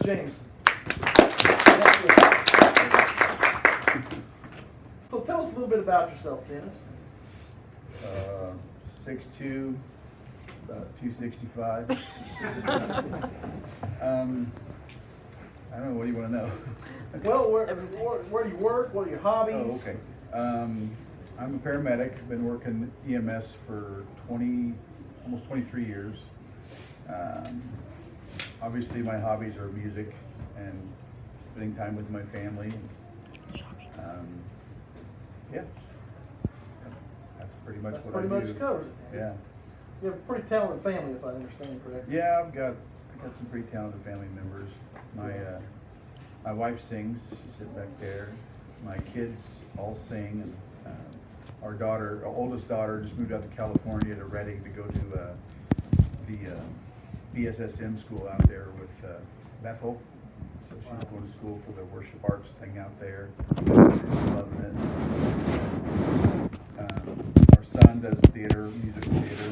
Dennis Jamison. So tell us a little bit about yourself, Dennis. 6'2", about 265. I don't know, what do you want to know? Well, where do you work? What are your hobbies? Oh, okay. I'm a paramedic. I've been working EMS for almost 23 years. Obviously, my hobbies are music and spending time with my family. Yeah, that's pretty much what I do. Pretty much covers it. Yeah. You have a pretty talented family, if I understand correctly. Yeah, I got some pretty talented family members. My wife sings. She sits back there. My kids all sing, and our oldest daughter, just moved out to California to Reading to go to the BSSM school out there with Bethel. So she's going to school for the worship arts thing out there. She's loving it. Our son does theater, musical theater.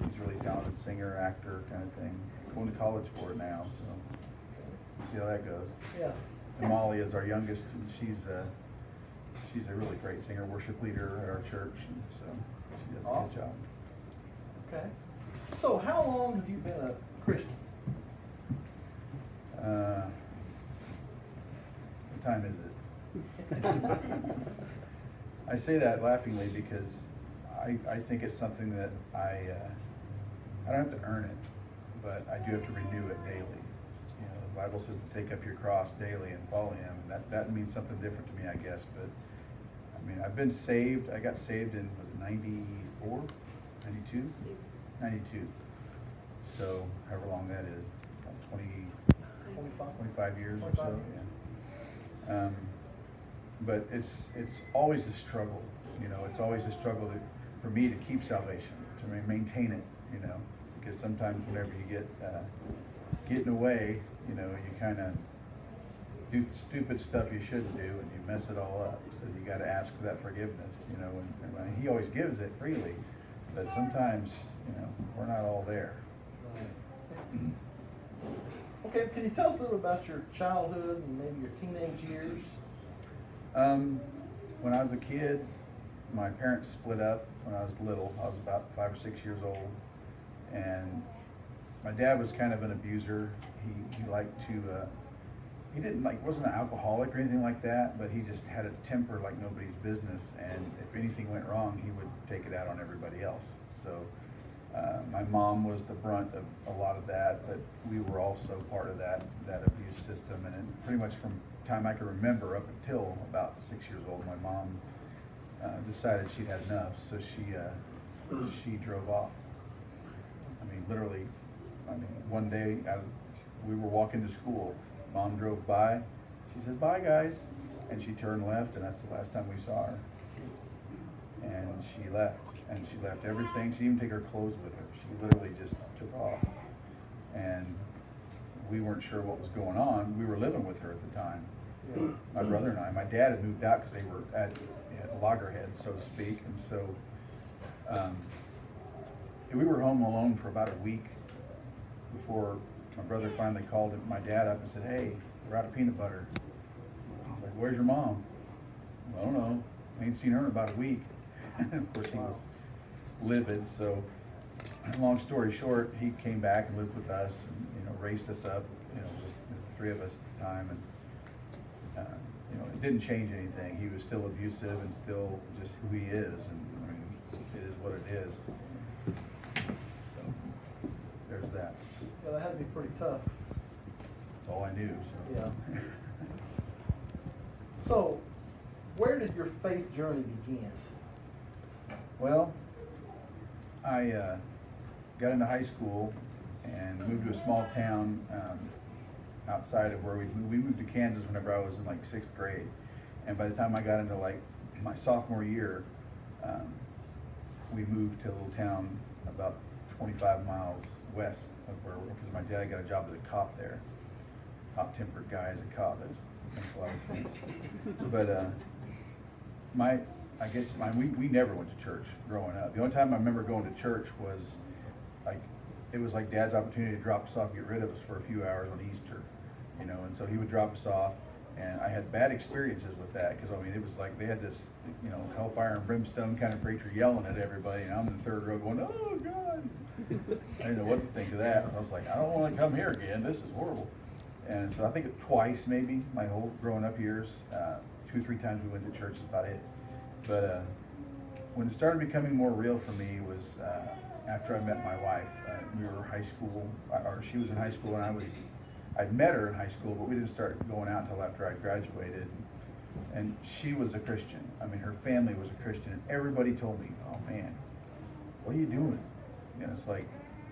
He's really talented singer, actor, kind of thing. Going to college for it now, so we'll see how that goes. Yeah. And Molly is our youngest, and she's a really great singer, worship leader at our church, and so she does a good job. Okay. So how long have you been a Christian? What time is it? I say that laughingly because I think it's something that I don't have to earn it, but I do have to renew it daily. You know, the Bible says to take up your cross daily and follow Him. And that means something different to me, I guess. But I mean, I've been saved. I got saved in, was it 94, 92, 92. So however long that is, about 25 years or so. Yeah. But it's always a struggle. You know, it's always a struggle for me to keep salvation, to maintain it. You know, because sometimes whenever you get in the way, you know, you kind of do stupid stuff you shouldn't do, and you mess it all up. So you got to ask for that forgiveness. You know, and He always gives it freely, but sometimes, you know, we're not all there. Okay, can you tell us a little about your childhood and maybe your teenage years? When I was a kid, my parents split up when I was little. I was about 5 or 6 years old, and my dad was kind of an abuser. He liked to, he wasn't an alcoholic or anything like that, but he just had a temper like nobody's business, and if anything went wrong, he would take it out on everybody else. So my mom was the brunt of a lot of that, but we were also part of that abuse system, and then pretty much from the time I can remember up until about 6 years old, my mom decided she'd had enough, so she drove off. I mean, literally, one day we were walking to school. Mom drove by. She said, "Bye, guys," and she turned left, and that's the last time we saw her. And she left, and she left everything. She didn't even take her clothes with her. She literally just took off, and we weren't sure what was going on. We were living with her at the time, my brother and I. My dad had moved out because they were at loggerhead, so to speak, and so we were home alone for about a week before my brother finally called my dad up and said, "Hey, we're out of peanut butter." I was like, "Where's your mom?" "I don't know. I ain't seen her in about a week." And of course he was livid. So long story short, he came back and lived with us and, you know, raised us up, you know, just the three of us at the time, and you know, it didn't change anything. He was still abusive and still just who he is, and I mean, it is what it is. So there's that. Yeah, that had to be pretty tough. That's all I knew. So. Yeah. So, where did your faith journey begin? Well, I got into high school and moved to a small town outside of where we moved to Kansas whenever I was in like 6th grade. And by the time I got into like my sophomore year, we moved to a little town about 25 miles west of where, because my dad got a job as a cop there. Hot-tempered guy as a cop, that makes a lot of sense. But we never went to church growing up. The only time I remember going to church was it was like Dad's opportunity to drop us off, get rid of us for a few hours on Easter. you know, and so he would drop us off. And I had bad experiences with that because, I mean, it was like they had this, you know, hellfire and brimstone kind of preacher yelling at everybody, and I'm in the third row going, oh, God. I didn't know what to think of that. I was like, I don't want to come here again. This is horrible. And so I think twice, maybe, my whole growing up years, 2 or 3 times we went to church is about it. But when it started becoming more real for me was after I met my wife. We were high school, or she was in high school, and I'd met her in high school, but we didn't start going out until after I graduated. And she was a Christian. I mean, her family was a Christian, and everybody told me, oh man, what are you doing? You know, it's like,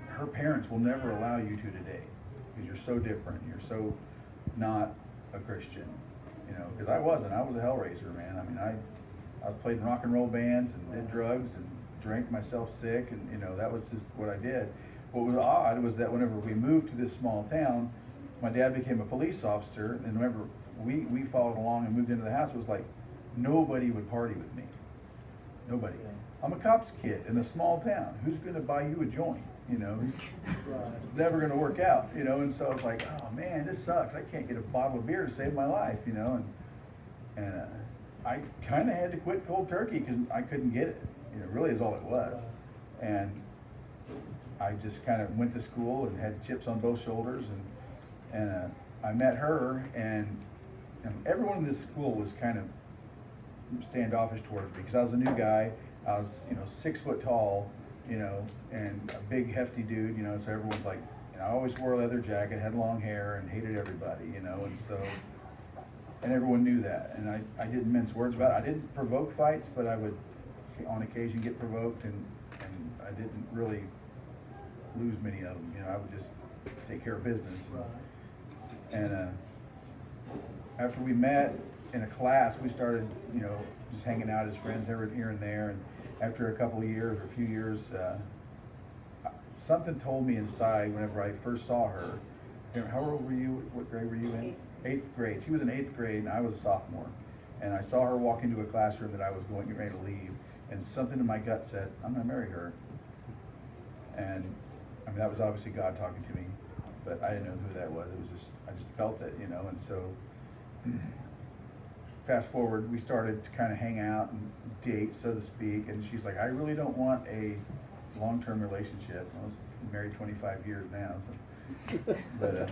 her parents will never allow you to today, because you're so different, you're so not a Christian, you know, because I was a hellraiser, man. I mean, I was played in rock and roll bands and did drugs and drank myself sick, and you know, that was just what I did. What was odd was that whenever we moved to this small town, my dad became a police officer, and whenever we followed along and moved into the house, it was like nobody would party with me. Nobody. I'm a cop's kid in a small town. Who's going to buy you a joint? You know, it's never going to work out. You know, and so I was like, oh man, this sucks. I can't get a bottle of beer to save my life. You know, and I kind of had to quit cold turkey because I couldn't get it. You know, really is all it was. And I just kind of went to school and had chips on both shoulders, and I met her, and everyone in this school was kind of standoffish towards me because I was a new guy. I was, you know, 6 foot tall, you know, and a big hefty dude, you know, so everyone's like, you know, I always wore a leather jacket, had long hair, and hated everybody, you know, and so, and everyone knew that, and I didn't mince words about it. I didn't provoke fights, but I would on occasion get provoked, and I didn't really lose many of them, you know, I would just take care of business. And after we met in a class, we started, you know, just hanging out as friends here and there. And after a couple of years or a few years, something told me inside whenever I first saw her. You know, how old were you? What grade were you in? 8th grade. She was in 8th grade, and I was a sophomore. And I saw her walk into a classroom that I was getting ready to leave, and something in my gut said, I'm going to marry her. And I mean, that was obviously God talking to me, but I didn't know who that was. It was just, I just felt it, you know. And so fast forward, we started to kind of hang out and date, so to speak, and she's like, I really don't want a long-term relationship. I was married 25 years now, so. But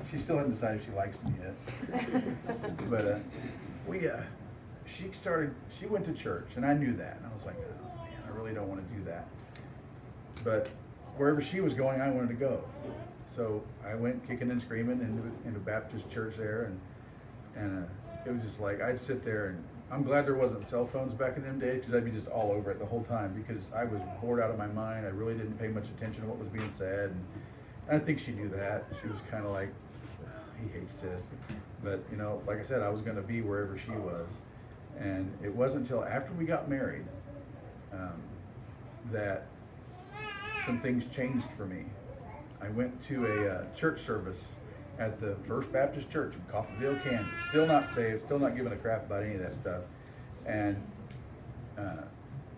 she still hasn't decided if she likes me yet. But she went to church, and I knew that, and I was like, oh man, I really don't want to do that. But wherever she was going, I wanted to go. So I went kicking and screaming into Baptist church there, and it was just like, I'd sit there, and I'm glad there wasn't cell phones back in them days, because I'd be just all over it the whole time, because I was bored out of my mind. I really didn't pay much attention to what was being said, and I think she knew that. She was kind of like, he hates this. But, you know, like I said, I was going to be wherever she was. And it wasn't until after we got married that some things changed for me. I went to a church service at the First Baptist Church in Coffeyville, Kansas. Still not saved, still not giving a crap about any of that stuff. And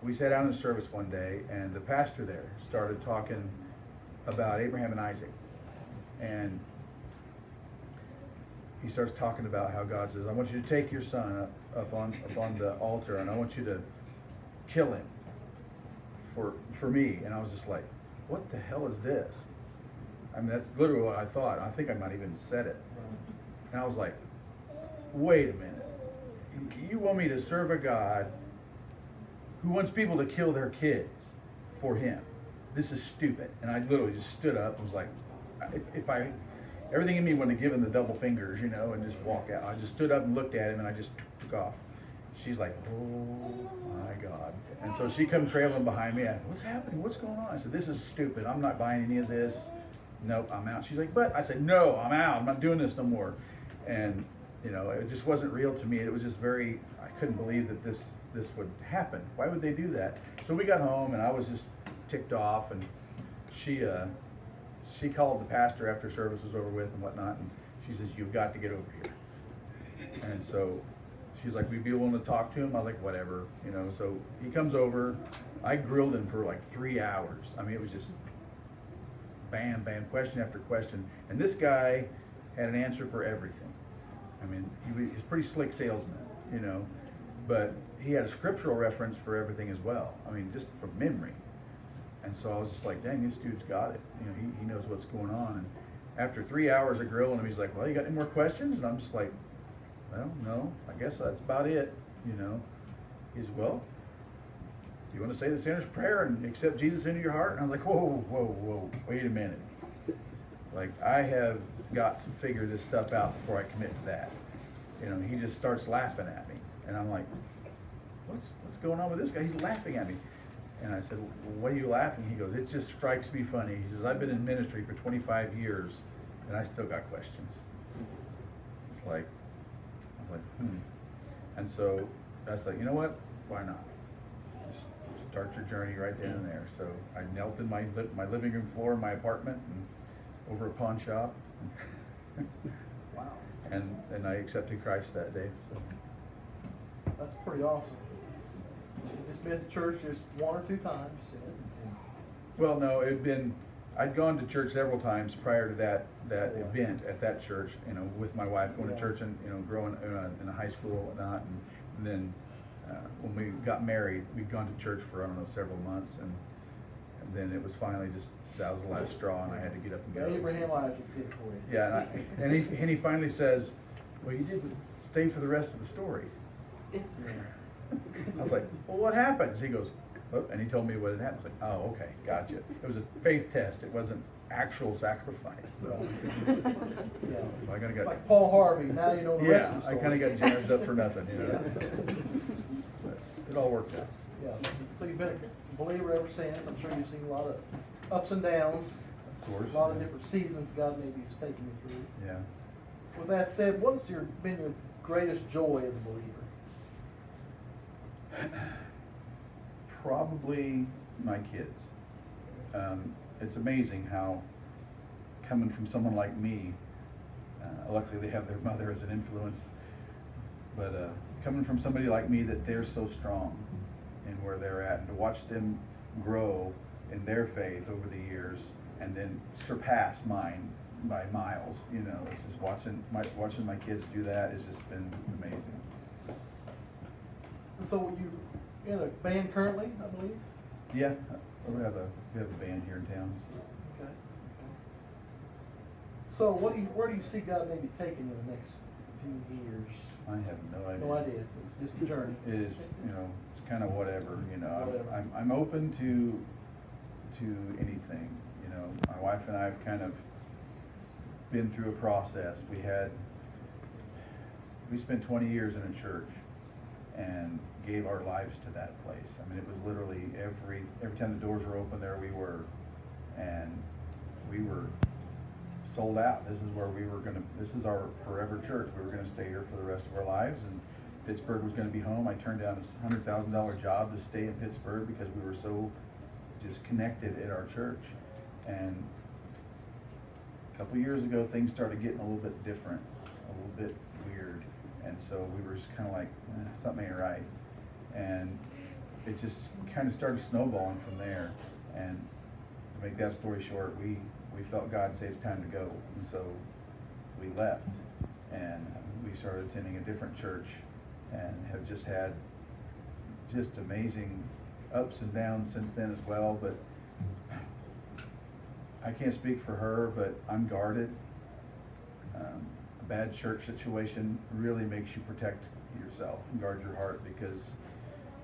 we sat down in the service one day, and the pastor there started talking about Abraham and Isaac. And he starts talking about how God says, I want you to take your son up on the altar, and I want you to kill him for me. And I was just like, what the hell is this? I mean, that's literally what I thought. I think I might even said it. And I was like, wait a minute. You want me to serve a God who wants people to kill their kids for him? This is stupid. And I literally just stood up and was like, everything in me wanted to give him the double fingers, you know, and just walk out. I just stood up and looked at him, and I just took off. She's like, oh my God. And so she comes trailing behind me. What's happening? What's going on? I said, this is stupid. I'm not buying any of this. Nope, I'm out. She's like, but I said, no, I'm out. I'm not doing this no more. And, you know, it just wasn't real to me. It was just very, I couldn't believe that this would happen. Why would they do that? So we got home, and I was just ticked off, and she called the pastor after service was over with and whatnot, and she says, you've got to get over here. And so she's like, we'd be willing to talk to him. I was like, whatever, you know. So he comes over. I grilled him for like 3 hours. I mean, it was just bam, bam, question after question. And this guy had an answer for everything. I mean, he's a pretty slick salesman, you know, but he had a scriptural reference for everything as well. I mean, just from memory. And so I was just like, dang, this dude's got it. You know, he knows what's going on. And after 3 hours of grilling him, he's like, well, you got any more questions? And I'm just like, well, no, I guess that's about it, you know. He's, well, do you want to say the sinner's prayer and accept Jesus into your heart? And I was like, whoa, wait a minute. Like, I have got to figure this stuff out before I commit to that. You know, he just starts laughing at me. And I'm like, what's going on with this guy? He's laughing at me. And I said, well, what are you laughing? He goes, it just strikes me funny. He says, I've been in ministry for 25 years, and I still got questions. It's like, I was like, And so I was like, you know what? Why not? Just start your journey right then and there. So I knelt in my living room floor in my apartment and over a pawn shop. Wow. And I accepted Christ that day. So. That's pretty awesome. Just been to church just 1 or 2 times. Well, no, I'd gone to church several times prior to that event at that church, you know, with my wife, going to church and, you know, growing in a high school and whatnot. And then when we got married, we'd gone to church for, I don't know, several months. And then it was finally just, that was the last straw, and I had to get up and go. Abraham Isaac did it for you. Yeah, and he finally says, well, you didn't stay for the rest of the story. I was like, well, what happens? He goes, oh, and he told me what had happened. I was like, oh, okay, gotcha. It was a faith test. It wasn't actual sacrifice. So, Yeah. I kind of got like Paul Harvey. Now you know the rest of the I story. kind of got jazzed up for nothing, you know. But it all worked out. Yeah. So you've been a believer ever since. I'm sure you've seen a lot of ups and downs. Of course. A lot of different seasons God maybe has taken you through. Yeah. With that said, what's been your greatest joy as a believer? Probably my kids. It's amazing how, coming from someone like me, luckily they have their mother as an influence, but coming from somebody like me, that they're so strong in where they're at, and to watch them grow in their faith over the years and then surpass mine by miles, you know, it's just watching my kids do that has just been amazing. So you in a band currently, I believe? Yeah, we have a band here in town. Okay. So where do you see God maybe taking you in the next few years? I have no idea. No idea. It's just a journey. It is, you know, it's kind of whatever, you know. Whatever. I'm open to anything, you know. My wife and I have kind of been through a process. We spent 20 years in a church and gave our lives to that place. I mean, it was literally every time the doors were open, there we were, and we were sold out. This is our forever church. We were gonna stay here for the rest of our lives, and Pittsburgh was gonna be home. I turned down a $100,000 job to stay in Pittsburgh because we were so just connected in our church. And a couple years ago, things started getting a little bit different, a little bit weird. And so we were just kind of like, something ain't right. And it just kind of started snowballing from there. And to make that story short, we felt God say it's time to go. And so we left. And we started attending a different church and have just had just amazing ups and downs since then as well. But I can't speak for her, but I'm guarded. A bad church situation really makes you protect yourself and guard your heart, because,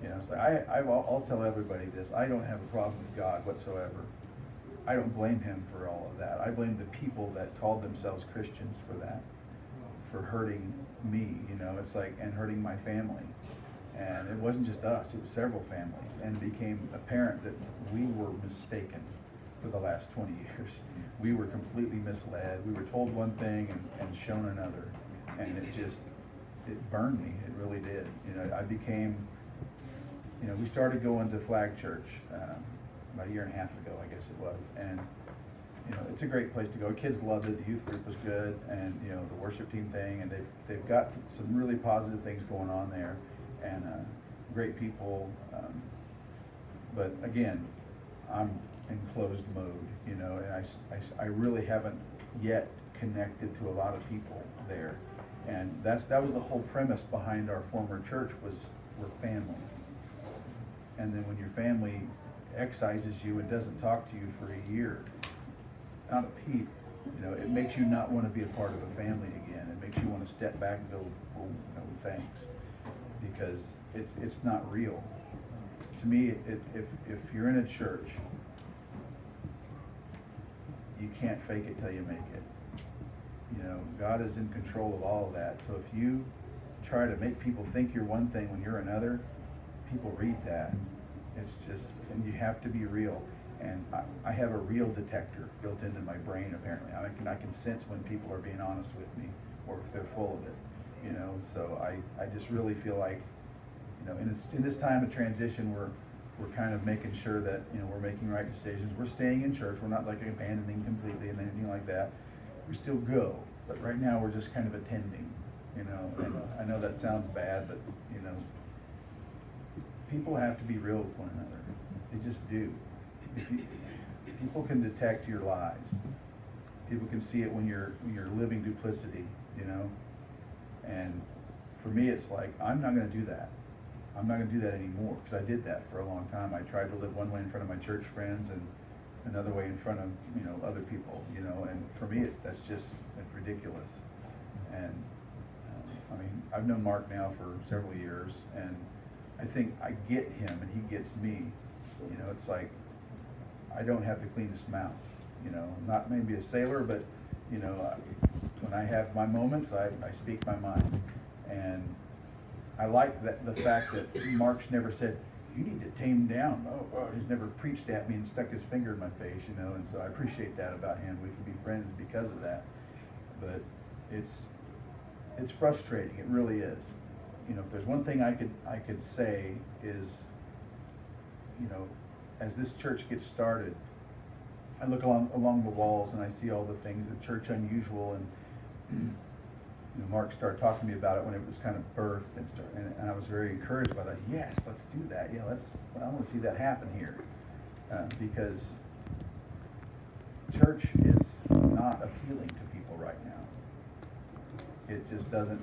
you know, so I'll tell everybody this: I don't have a problem with God whatsoever. I don't blame him for all of that. I blame the people that called themselves Christians for that, for hurting me, you know. It's like, and hurting my family. And it wasn't just us, it was several families, and it became apparent that we were mistaken for the last 20 years. We were completely misled. We were told one thing and shown another, and it burned me. It really did. You know, I became, you know, we started going to Flag Church about a year and a half ago, I guess it was, and you know, it's a great place to go. Kids loved it. The youth group was good, and you know, the worship team thing, and they've got some really positive things going on there, and great people. But again, I'm in closed mode, you know, and I really haven't yet connected to a lot of people there. And that was the whole premise behind our former church, was we're family. And then when your family excises you and doesn't talk to you for a year, not a peep, it makes you not want to be a part of a family again. It makes you want to step back and go, well, no thanks, because it's not real. To me, if you're in a church, you can't fake it till you make it. God is in control of all of that. So if you try to make people think you're one thing when you're another, people read that. It's just, and you have to be real. And I have a real detector built into my brain, apparently. I can sense when people are being honest with me, or if they're full of it. So I just really feel like, in this time of transition, we're kind of making sure that we're making right decisions. We're staying in church. We're not like abandoning completely and anything like that. We still go, but right now we're just kind of attending. And I know that sounds bad, but people have to be real with one another. They just do. People can detect your lies. People can see it when you're living duplicity. And for me, it's like, I'm not going to do that. I'm not going to do that anymore, because I did that for a long time. I tried to live one way in front of my church friends and another way in front of other people. And for me, that's ridiculous. And I've known Mark now for several years, and I think I get him and he gets me. It's like, I don't have the cleanest mouth. Not maybe a sailor, but when I have my moments, I speak my mind. And I like the fact that Mark's never said, you need to tame down. Oh, he's never preached at me and stuck his finger in my face, and so I appreciate that about him. We can be friends because of that. But it's frustrating. It really is. If there's one thing I could say is, as this church gets started, I look along the walls and I see all the things, the church unusual, and Mark started talking to me about it when it was kind of birthed, and I was very encouraged by that. Yes, let's do that. Yeah, I want to see that happen here, because church is not appealing to people right now. It just doesn't.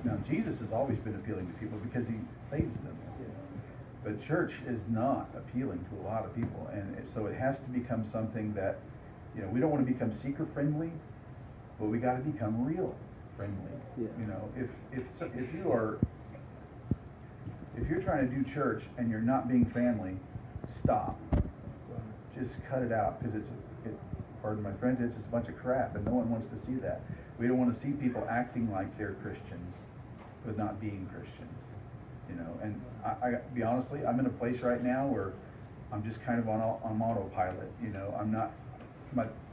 Now, Jesus has always been appealing to people because he saves them. But church is not appealing to a lot of people, and so it has to become something that, we don't want to become seeker friendly, but we got to become real friendly. Yeah. If you're trying to do church and you're not being family, stop. Just cut it out, because pardon my French, it's just a bunch of crap, and no one wants to see that. We don't want to see people acting like they're Christians, but not being Christians. And I be honestly, I'm in a place right now where I'm just kind of on autopilot. I'm not.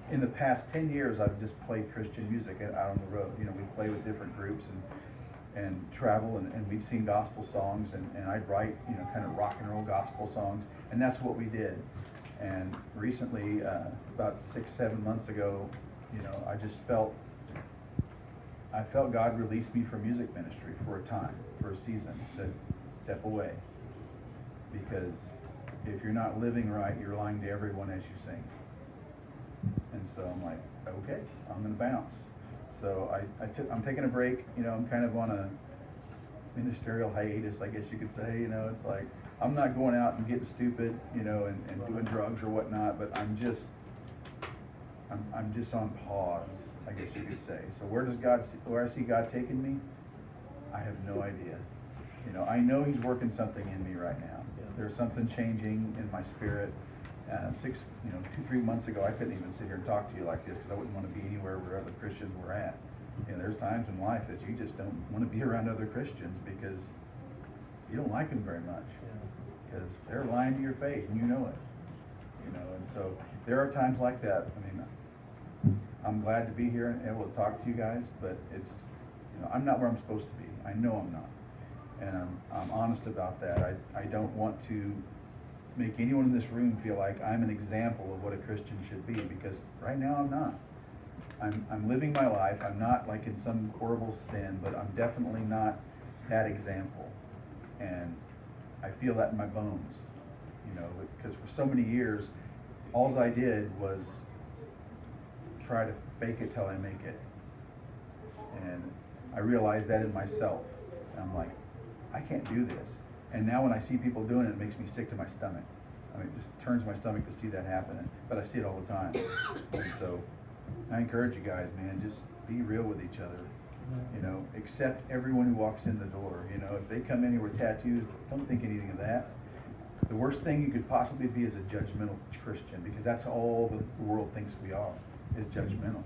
In the past 10 years, I've just played Christian music out on the road. We play with different groups and travel, and we'd sing gospel songs, and I'd write, kind of rock and roll gospel songs, and that's what we did. And recently, about 6-7 months ago, I just felt God release me from music ministry for a time, for a season. He said, step away, because if you're not living right, you're lying to everyone as you sing. And so I'm like, okay, I'm going to bounce. So I'm taking a break. I'm kind of on a ministerial hiatus, I guess you could say. It's like, I'm not going out and getting stupid, and doing drugs or whatnot, but I'm just on pause, I guess you could say. So where I see God taking me, I have no idea. I know he's working something in me right now. Yeah. There's something changing in my spirit. 2-3 months ago, I couldn't even sit here and talk to you like this, because I wouldn't want to be anywhere where other Christians were at. There's times in life that you just don't want to be around other Christians because you don't like them very much, because they're lying to your face and you know it. And so there are times like that. I'm glad to be here and able to talk to you guys, but it's, I'm not where I'm supposed to be. I know I'm not, and I'm honest about that. I don't want to make anyone in this room feel like I'm an example of what a Christian should be, because right now I'm not. I'm living my life. I'm not like in some horrible sin, but I'm definitely not that example. And I feel that in my bones, because for so many years, all I did was try to fake it till I make it. And I realized that in myself. I'm like, I can't do this. And now when I see people doing it, it makes me sick to my stomach. I mean, it just turns my stomach to see that happening. But I see it all the time. And so I encourage you guys, man, just be real with each other. You know, accept everyone who walks in the door. You know, if they come in here with tattoos, don't think anything of that. The worst thing you could possibly be is a judgmental Christian, because that's all the world thinks we are, is judgmental.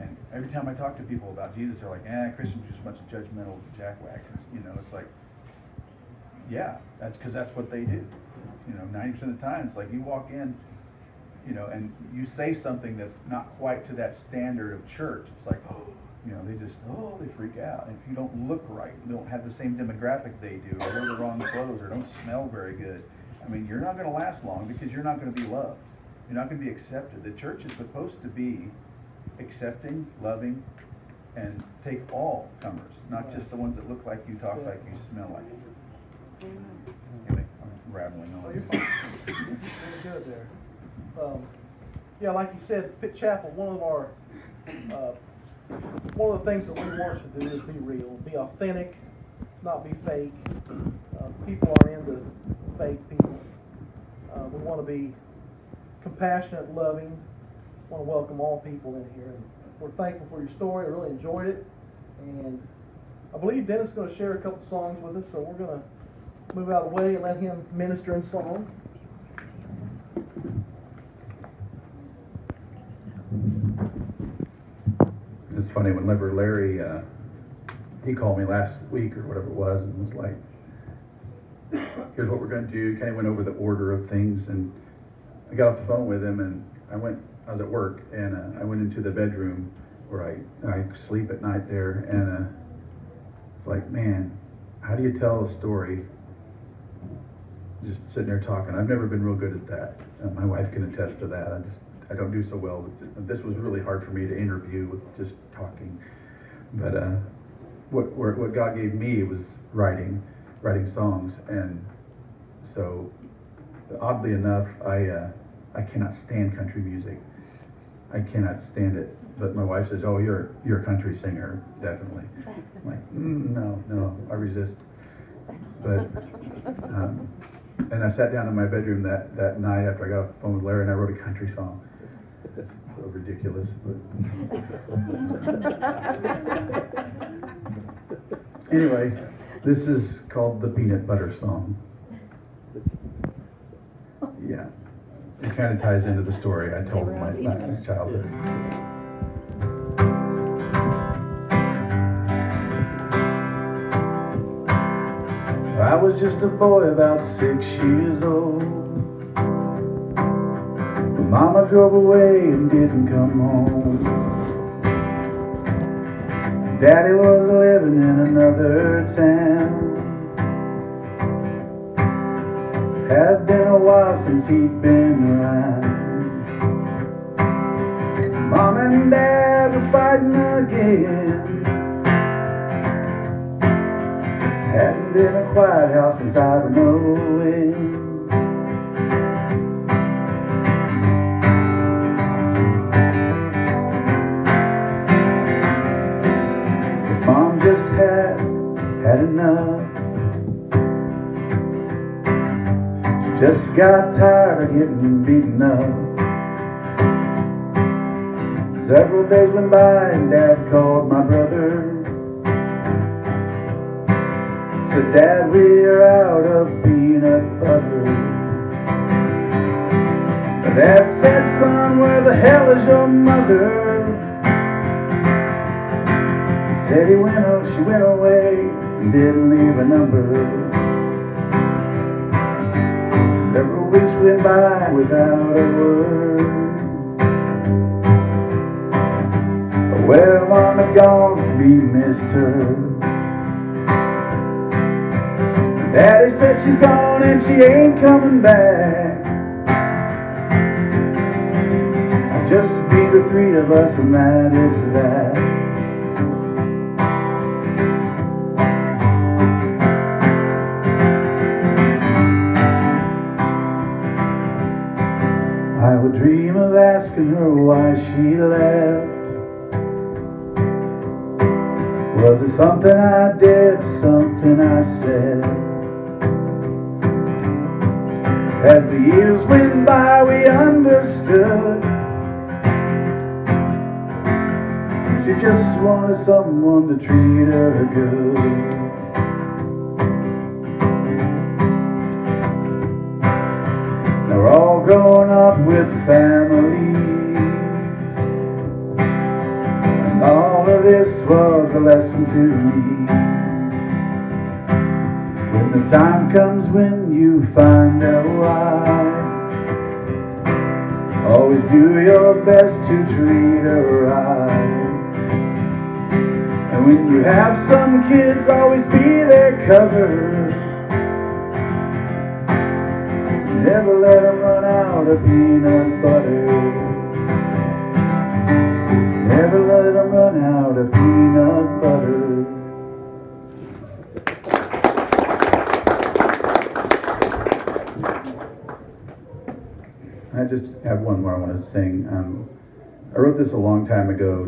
And every time I talk to people about Jesus, they're like, Christians are just a bunch of judgmental jackwagons. You know, it's like, yeah, that's because that's what they do. You know, 90% of the time, it's like you walk in, you know, and you say something that's not quite to that standard of church. It's like, oh, you know, they freak out. And if you don't look right, you don't have the same demographic they do, or wear the wrong clothes, or don't smell very good, I mean, you're not going to last long, because you're not going to be loved. You're not going to be accepted. The church is supposed to be accepting, loving, and take all comers, not just the ones that look like you, talk like you, smell like you. Anyway, I'm rambling on. Oh, you're fine. You're good there. Yeah, like you said, Pitt Chapel, one of the things that we want to do is be real, be authentic, not be fake. People aren't into fake people. We want to be compassionate, loving. Want to welcome all people in here. And we're thankful for your story. I really enjoyed it. And I believe Dennis is going to share a couple songs with us, so we're going to move out of the way and let him minister in song. It's funny, whenever Larry, he called me last week or whatever it was, and was like, here's what we're going to do. Kind of went over the order of things, and I got off the phone with him, and I was at work, and I went into the bedroom where I sleep at night there, and it's like, man, how do you tell a story just sitting there talking? I've never been real good at that. My wife can attest to that. I don't do so well with it. This was really hard for me to interview with just talking. But what God gave me was writing songs, and so oddly enough, I cannot stand country music. I cannot stand it. But my wife says, "Oh, you're a country singer, definitely." I'm like, no, I resist. But and I sat down in my bedroom that night after I got off the phone with Larry, and I wrote a country song. It's so ridiculous, but anyway, this is called the Peanut Butter Song. Yeah, it kind of ties into the story I told in my childhood. I was just a boy about 6 years old. Mama drove away and didn't come home. Daddy was living in another town. Had been a while since he'd been around. Mom and Dad were fighting again. Hadn't been a quiet house since I've known when. Mom just had enough. She just got tired of getting beaten up. Several days went by and Dad called my brother. Said, "Dad, we're out of peanut butter." Dad said, "Son, where the hell is your mother?" Said she went away and didn't leave a number. Several weeks went by without a word. Well, Mom had gone, we missed her. Daddy said she's gone and she ain't coming back. I'll just be the three of us, and that is that. I would dream of that asking her why she left. Was it something I did, something I said? As the years went by, we understood she just wanted someone to treat her good. Now we're all grown up with families, and all of this was a lesson to me. When the time comes when you find a wife, always do your best to treat her right. And when you have some kids, always be their cover. Never let them run out of peanut butter. Never let them run out of peanut butter. I just have one more I want to sing. I wrote this a long time ago,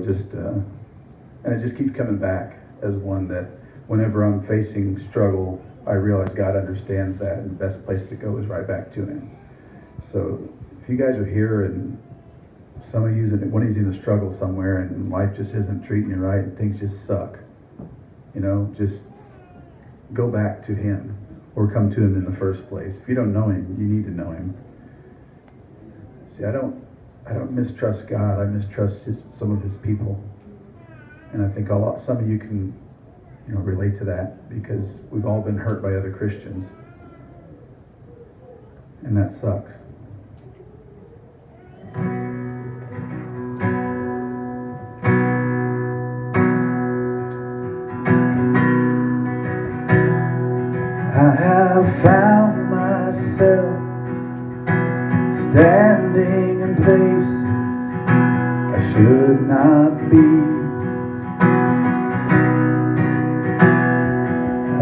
and it just keeps coming back as one that whenever I'm facing struggle, I realize God understands that, and the best place to go is right back to Him. So if you guys are here and some of you, one of you's in a struggle somewhere and life just isn't treating you right and things just suck, just go back to Him or come to Him in the first place. If you don't know Him, you need to know Him. See, I don't mistrust God. I mistrust some of His people. And I think some of you can, relate to that, because we've all been hurt by other Christians. And that sucks. I have found myself standing in places I should not be.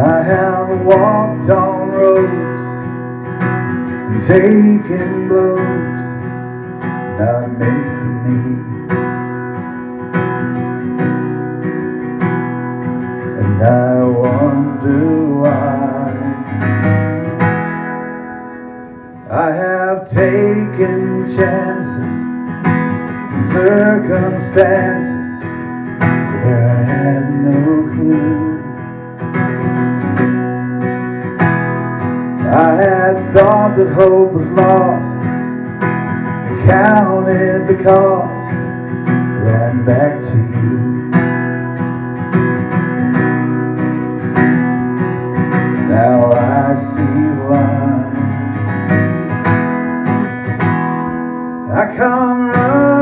I have walked on roads and taken blows not meant for me. And I wonder why. I have taken chances, circumstances where I had no clue. I had thought that hope was lost, and counted the cost, ran back to you. Now I see why. I come running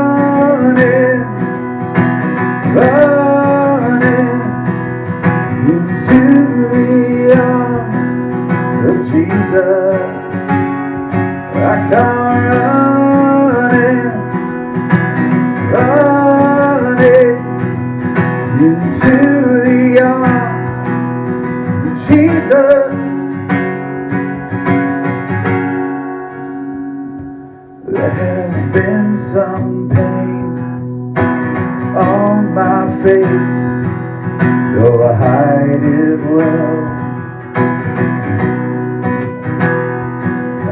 into the arms of Jesus. I come running into the arms of Jesus. There has been some pain on my face, though I hide it well.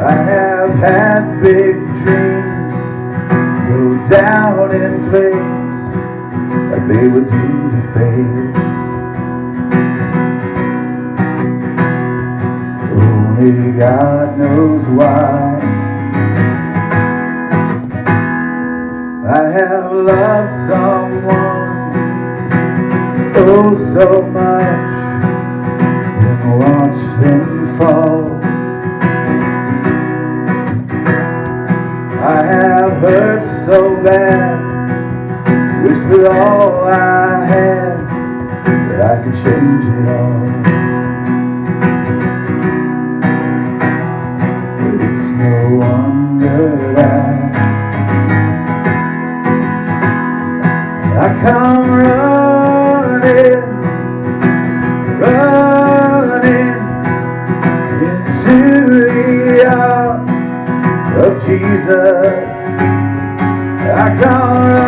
I have had big dreams go down in flames, like they were doomed to fail. Only God knows why. I have loved someone oh so much and watched them fall. I have hurt so bad, wished with all I had that I could change it all. But it's no wonder that I come running into the arms of Jesus. I I come